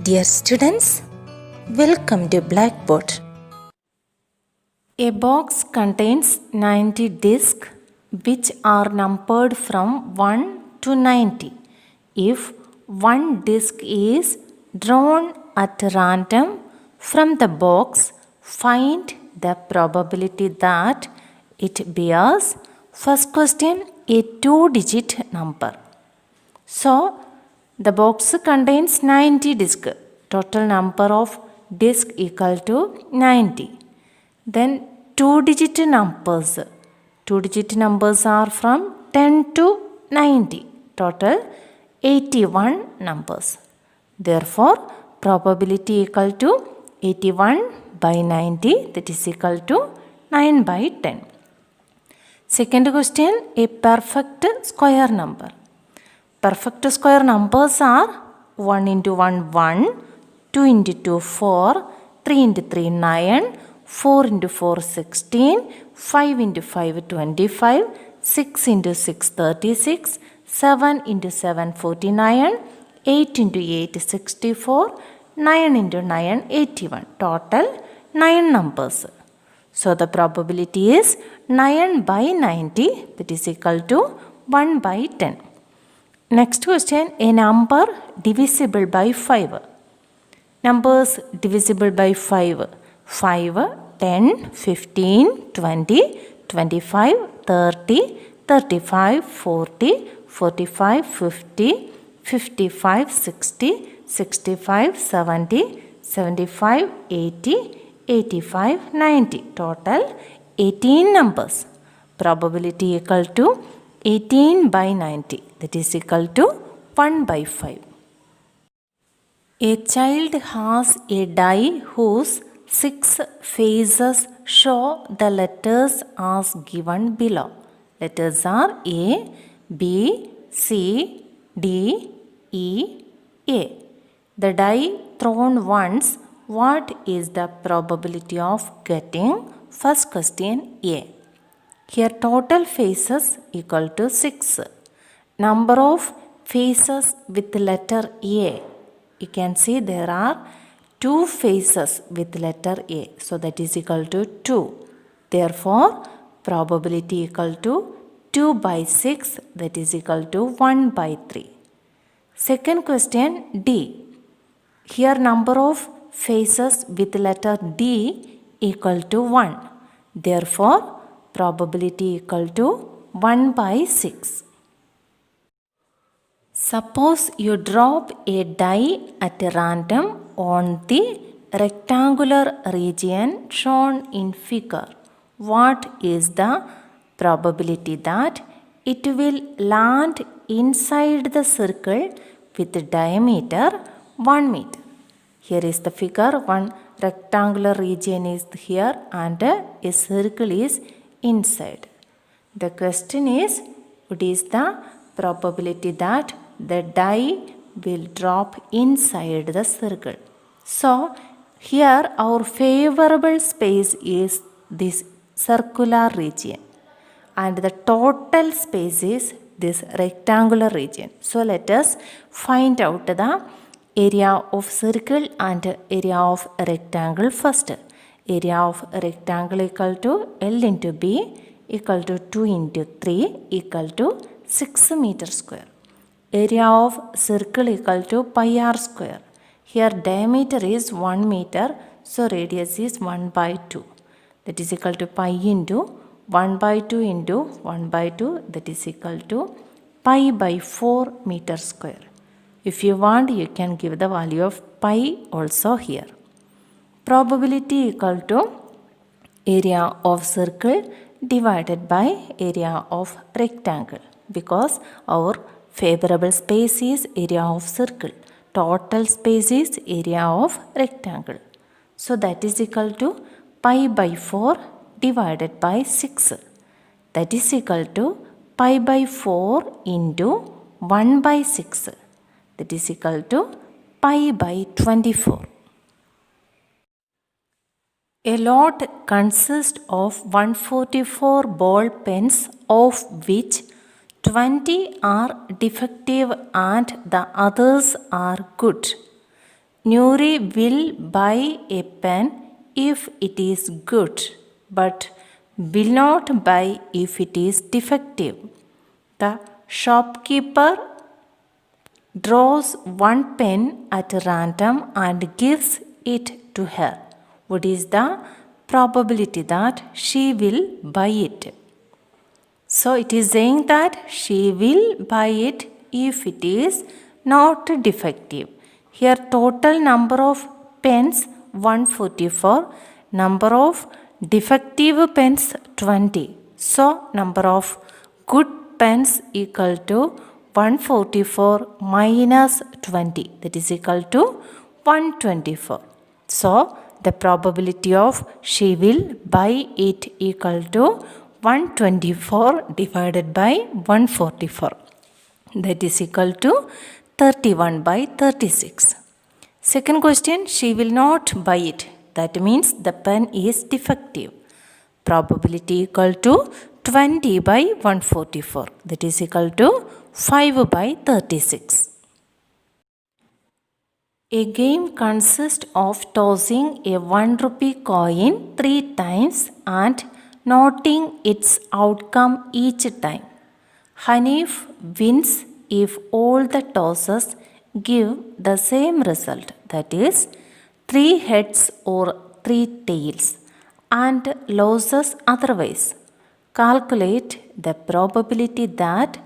Dear students, welcome to Blackboard. A box contains 90 discs which are numbered from 1 to 90. If one disc is drawn at random from the box, find the probability that it bears, first question, a 2-digit number. So, the box contains 90 discs. Total number of discs equal to 90. Then 2-digit numbers. 2-digit numbers are from 10 to 90. Total 81 numbers. Therefore, probability equal to 81 by 90, that is equal to 9 by 10. Second question, a perfect square number. Perfect square numbers are 1 into 1, 1, 2 into 2, 4, 3 into 3, 9, 4 into 4, 16, 5 into 5, 25, 6 into 6, 36, 7 into 7, 49, 8 into 8, 64, 9 into 9, 81. Total 9 numbers. So the probability is 9 by 90, that is equal to 1 by 10. Next question, a number divisible by 5. Numbers divisible by 5. 5, 10, 15, 20, 25, 30, 35, 40, 45, 50, 55, 60, 65, 70, 75, 80, 85, 90. Total 18 numbers. Probability equal to 18 by 90, that is equal to 1 by 5. A child has a die whose 6 faces show the letters as given below. Letters are A, B, C, D, E, A. The die thrown once, what is the probability of getting? First question, A. Here total faces equal to 6. Number of faces with letter A. You can see there are 2 faces with letter A. So that is equal to 2. Therefore, probability equal to 2 by 6, that is equal to 1 by 3. Second question, D. Here number of faces with letter D equal to 1. Therefore, probability equal to 1 by 6. Suppose you drop a die at random on the rectangular region shown in figure. What is the probability that it will land inside the circle with diameter 1 meter? Here is the figure. One rectangular region is here and a circle is inside. The question is, what is the probability that the die will drop inside the circle? So, here our favorable space is this circular region and the total space is this rectangular region. So, let us find out the area of circle and area of rectangle first. Area of rectangle equal to L into B equal to 2 into 3 equal to 6 meter square. Area of circle equal to pi r square. Here diameter is 1 meter, so radius is 1 by 2. That is equal to pi into 1 by 2 into 1 by 2, that is equal to pi by 4 meter square. If you want, you can give the value of pi also here. Probability equal to area of circle divided by area of rectangle, because our favorable space is area of circle. Total space is area of rectangle. So that is equal to pi by 4 divided by 6. That is equal to pi by 4 into 1 by 6. That is equal to pi by 24. A lot consists of 144 ball pens, of which 20 are defective and the others are good. Nuri will buy a pen if it is good, but will not buy if it is defective. The shopkeeper draws one pen at random and gives it to her. What is the probability that she will buy it? So it is saying that she will buy it if it is not defective. Here total number of pens 144, number of defective pens 20. So number of good pens equal to 144 minus 20, that is equal to 124. So the probability of she will buy it equal to 124 divided by 144, that is equal to 31 by 36. Second question, she will not buy it. That means the pen is defective. Probability equal to 20 by 144, that is equal to 5 by 36. A game consists of tossing a 1 rupee coin 3 times and noting its outcome each time. Hanif wins if all the tosses give the same result, that is 3 heads or 3 tails, and loses otherwise. Calculate the probability that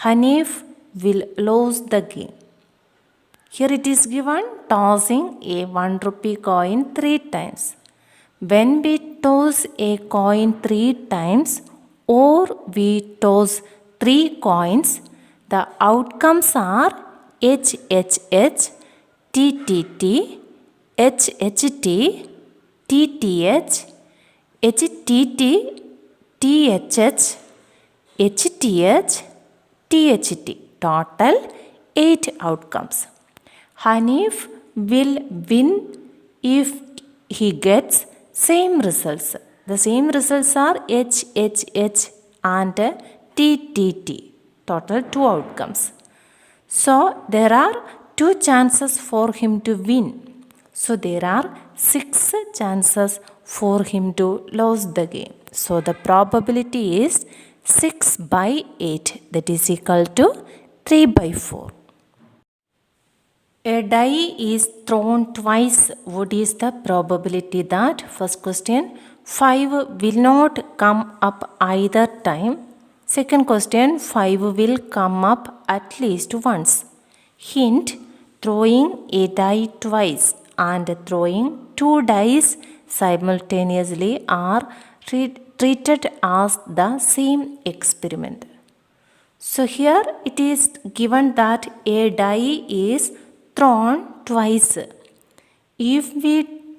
Hanif will lose the game. Here it is given tossing a 1 rupee coin 3 times. When we toss a coin 3 times or we toss 3 coins, the outcomes are HHH, TTT, HHT, TTH, HTT, THH, HTH, THT. Total 8 outcomes. Hanif will win if he gets same results. The same results are HHH and TTT. Total 2 outcomes. So there are 2 chances for him to win. So there are 6 chances for him to lose the game. So the probability is 6 by 8, that is equal to 3 by 4. A die is thrown twice. What is the probability that? First question, 5 will not come up either time. Second question, 5 will come up at least once. Hint, throwing a die twice and throwing 2 dice simultaneously are treated as the same experiment. So here it is given that a die is thrown twice. If we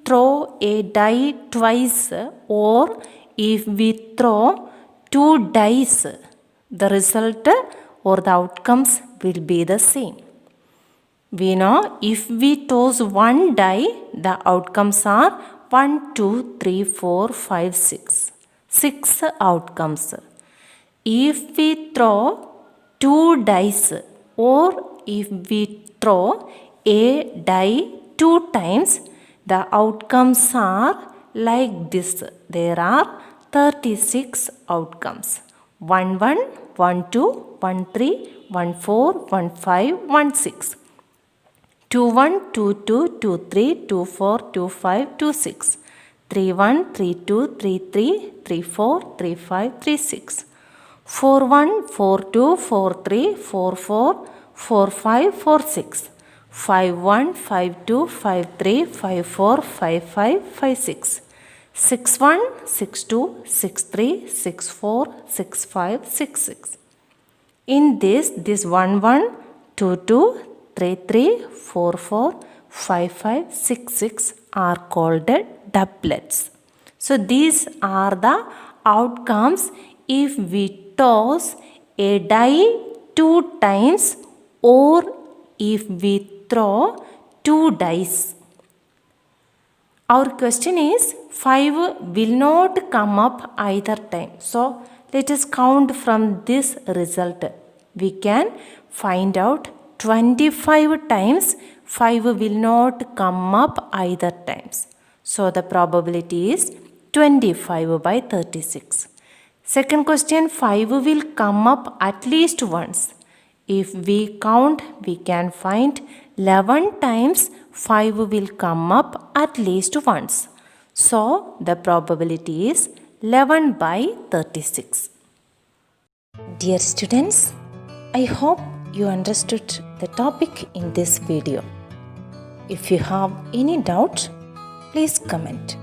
throw a die twice or if we throw 2 dice, the result or the outcomes will be the same. We know if we toss 1 die, the outcomes are 1, 2, 3, 4, 5, 6. 6 outcomes. If we throw 2 dice or if we throw a die 2 times, the outcomes are like this. There are 36 outcomes. 1, 1, 1, 2, 1, 3, 1, 4, 1, 5, 1, 6. 2, 1, 2, 2, 2, 3, 2, 4, 2, 5, 2, 6. 3, 1, 3, 2, 3, 3, 3, 4, 3, 5, 3, 6. 4, 1, 4, 2, 4, 3, 4, 4, 4, 5, 4, 6. 5, 1, 5, 2, 5, 3, 5, 4, 5, 5, 5, 6. 6, 1, 6, 2, 6, 3, 6, 4, 6, 5, 6, 6. In this 1, 1, 2, 2, 3, 3, 4, 4, 5, 5, 6, 6 are called doublets. So these are the outcomes if we toss a die 2 times or if we throw 2 dice. Our question is 5 will not come up either time. So let us count from this result. We can find out 25 times 5 will not come up either times. So the probability is 25 by 36. Second question, 5 will come up at least once. If we count, we can find 11 times 5 will come up at least once. So the probability is 11 by 36. Dear students, I hope you understood the topic in this video. If you have any doubt, please comment.